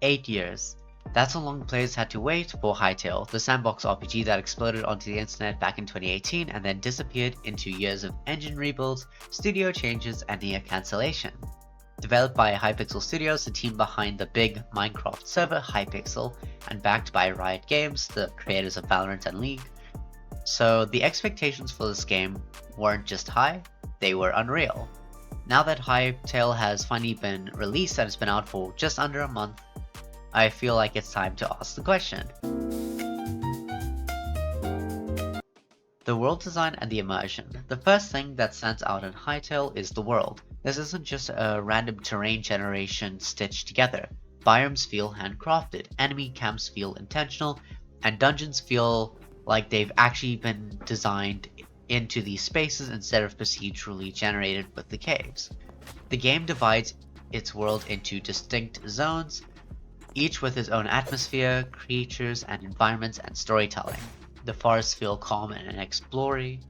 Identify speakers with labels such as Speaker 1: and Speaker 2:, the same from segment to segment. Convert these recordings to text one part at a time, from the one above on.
Speaker 1: 8 years. That's how long players had to wait for Hytale, the sandbox RPG that exploded onto the internet back in 2018 and then disappeared into years of engine rebuilds, studio changes, and near cancellation. Developed by Hypixel Studios, the team behind the big Minecraft server Hypixel, and backed by Riot Games, the creators of Valorant and League. So the expectations for this game weren't just high, they were unreal. Now that Hytale has finally been released and it's been out for just under a month, I feel like it's time to ask the question. The world design and the immersion. The first thing that stands out in Hytale is the world. This isn't just a random terrain generation stitched together. Biomes feel handcrafted, enemy camps feel intentional, and dungeons feel like they've actually been designed into these spaces instead of procedurally generated with the caves. The game divides its world into distinct zones, each with its own atmosphere, creatures, and environments and storytelling. The forests feel calm and explory.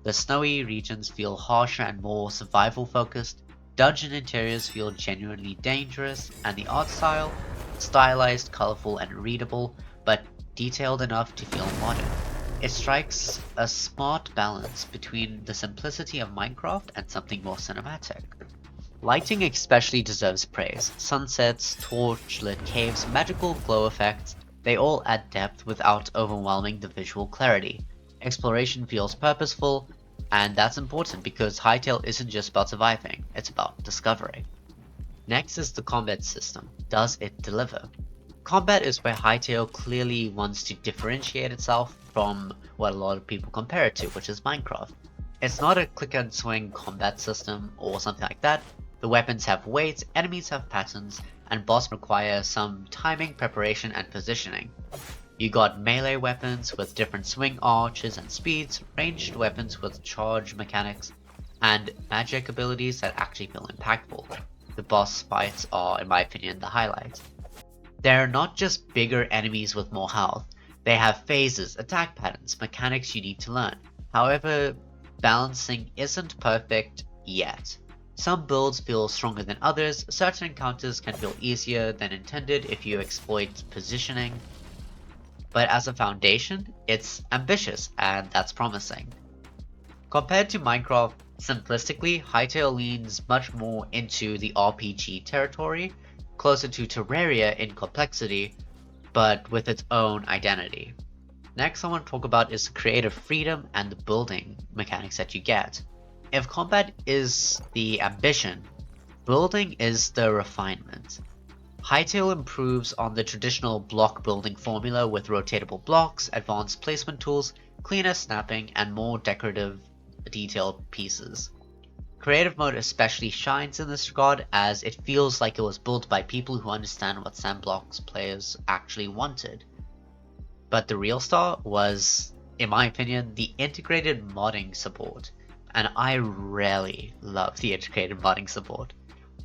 Speaker 1: The snowy regions feel harsher and more survival focused. Dungeon interiors feel genuinely dangerous, and the art style, stylized, colorful, and readable, but detailed enough to feel modern. It strikes a smart balance between the simplicity of Minecraft and something more cinematic. Lighting especially deserves praise. Sunsets, torchlit caves, magical glow effects, they all add depth without overwhelming the visual clarity. Exploration feels purposeful, and that's important because Hytale isn't just about surviving, it's about discovering. Next is the combat system. Does it deliver? Combat is where Hytale clearly wants to differentiate itself from what a lot of people compare it to, which is Minecraft. It's not a click and swing combat system or something like that. The weapons have weights, enemies have patterns, and boss require some timing, preparation, and positioning. You got melee weapons with different swing arches and speeds, ranged weapons with charge mechanics, and magic abilities that actually feel impactful. The boss fights are, in my opinion, the highlight. They're not just bigger enemies with more health, they have phases, attack patterns, mechanics you need to learn. However, balancing isn't perfect yet. Some builds feel stronger than others, certain encounters can feel easier than intended if you exploit positioning, but as a foundation, it's ambitious and that's promising. Compared to Minecraft, simplistically, Hytale leans much more into the RPG territory, closer to Terraria in complexity, but with its own identity. Next I want to talk about is the creative freedom and the building mechanics that you get. If combat is the ambition, building is the refinement. Hytale improves on the traditional block building formula with rotatable blocks, advanced placement tools, cleaner snapping, and more decorative, detailed pieces. Creative mode especially shines in this regard as it feels like it was built by people who understand what Sandbox players actually wanted. But the real star was, in my opinion, the integrated modding support. And I really love the integrated modding support.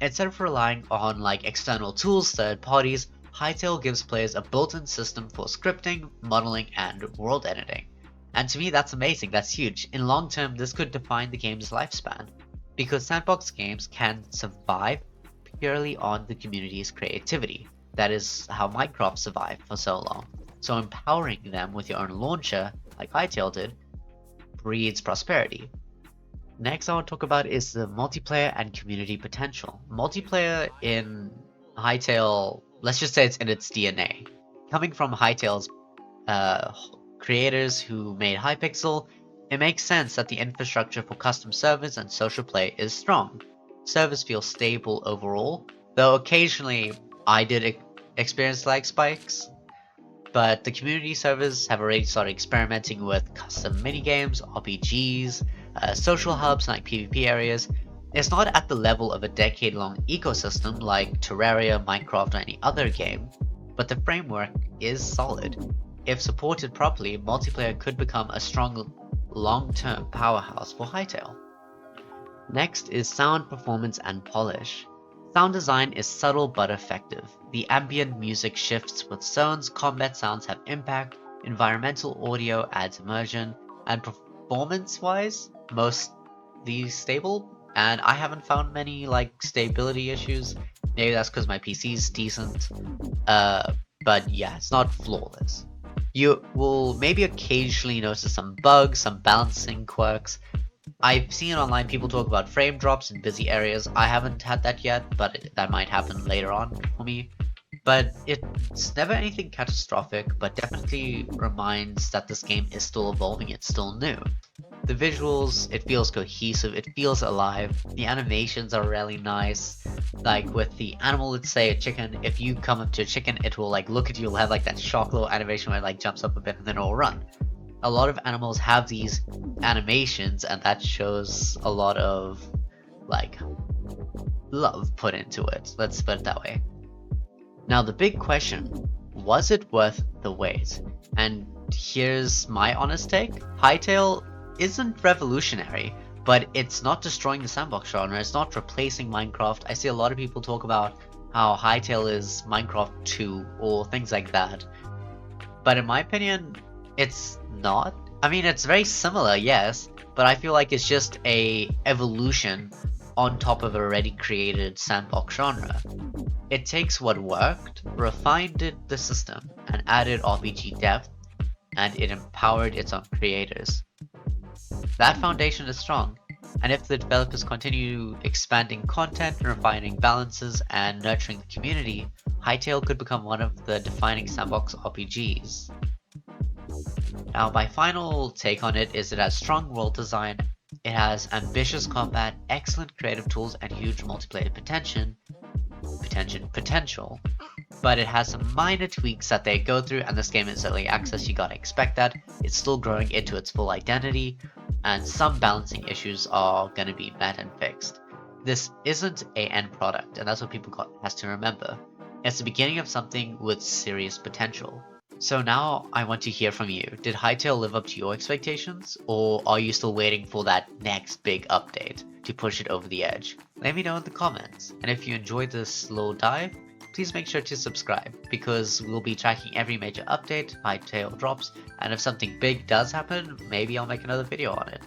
Speaker 1: Instead of relying on external tools, third parties, Hytale gives players a built-in system for scripting, modeling, and world editing. And to me that's amazing, that's huge. In long term this could define the game's lifespan, because sandbox games can survive purely on the community's creativity. That is how Minecraft survived for so long. So empowering them with your own launcher, like Hytale did, breeds prosperity. Next I want to talk about is the multiplayer and community potential. Multiplayer in Hytale, let's just say it's in its DNA. Coming from Hytale's creators who made Hypixel, it makes sense that the infrastructure for custom servers and social play is strong. Servers feel stable overall, though occasionally I did experience lag spikes, but the community servers have already started experimenting with custom minigames, RPGs, social hubs like PvP areas. It's not at the level of a decade-long ecosystem like Terraria, Minecraft, or any other game, but the framework is solid. If supported properly, multiplayer could become a strong long-term powerhouse for Hytale. Next is sound performance and polish. Sound design is subtle but effective. The ambient music shifts with zones, combat sounds have impact, environmental audio adds immersion, and performance-wise, mostly stable, and I haven't found many stability issues. Maybe that's because my PC is decent. But yeah, it's not flawless. You will maybe occasionally notice some bugs, some balancing quirks. I've seen online people talk about frame drops in busy areas. I haven't had that yet, but that might happen later on for me. But it's never anything catastrophic, but definitely reminds that this game is still evolving, it's still new. The visuals, it feels cohesive, it feels alive, the animations are really nice. Like with the animal, let's say a chicken, if you come up to a chicken, it will like look at you, it'll have like that shock little animation where it like jumps up a bit and then it'll run. A lot of animals have these animations and that shows a lot of like love put into it, let's put it that way. Now the big question, was it worth the wait? And here's my honest take. Hytale isn't revolutionary, but it's not destroying the sandbox genre, it's not replacing Minecraft. I see a lot of people talk about how Hytale is Minecraft 2 or things like that. But in my opinion, it's not. I mean, it's very similar, yes, but I feel like it's just a evolution on top of a already created sandbox genre. It takes what worked, refined the system, and added RPG depth, and it empowered its own creators. That foundation is strong, and if the developers continue expanding content, refining balances, and nurturing the community, Hytale could become one of the defining sandbox RPGs. Now, my final take on it is it has strong world design, it has ambitious combat, excellent creative tools, and huge multiplayer potential, but it has some minor tweaks that they go through, and this game is early access, you gotta expect that. It's still growing into its full identity, and some balancing issues are gonna be met and fixed. This isn't a end product, and that's what people has to remember. It's the beginning of something with serious potential. So now I want to hear from you. Did Hytale live up to your expectations, or are you still waiting for that next big update to push it over the edge? Let me know in the comments, and if you enjoyed this little dive, please make sure to subscribe, because we'll be tracking every major update Hytale drops, and if something big does happen, maybe I'll make another video on it.